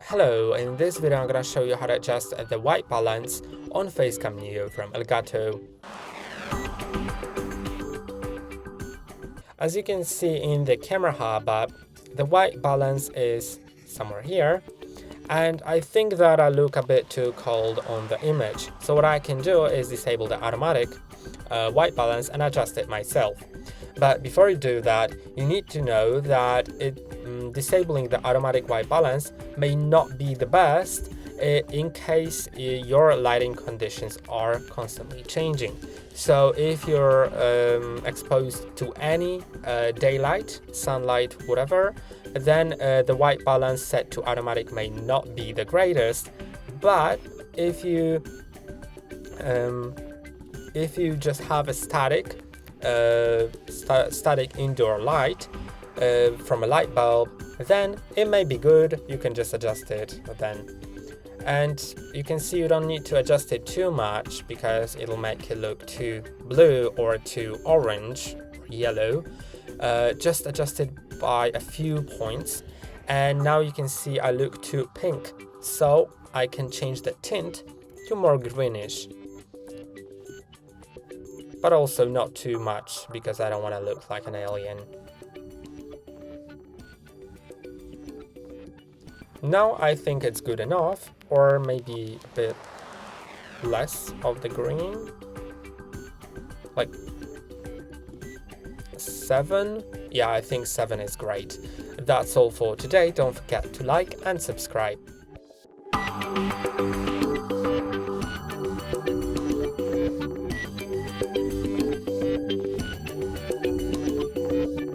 Hello, in this video I'm going to show you how to adjust the white balance on Facecam Neo from Elgato. As you can see in the Camera Hub app, the white balance is somewhere here, and I think that I look a bit too cold on the image. So what I can do is disable the automatic white balance and adjust it myself. But before you do that, you need to know that disabling the automatic white balance may not be the best in case your lighting conditions are constantly changing. So if you're exposed to any daylight, sunlight, whatever, then the white balance set to automatic may not be the greatest. But if you just have a static indoor light from a light bulb, then it may be good. You can just adjust it then. And you can see you don't need to adjust it too much because it'll make it look too blue or too orange or yellow. Just adjust it by a few points, and now you can see I look too pink, so I can change the tint to more greenish, but also not too much because I don't want to look like an alien. Now I think it's good enough, or maybe a bit less of the green, like 7. Yeah, I think 7 is great. That's all for today. Don't forget to like and subscribe.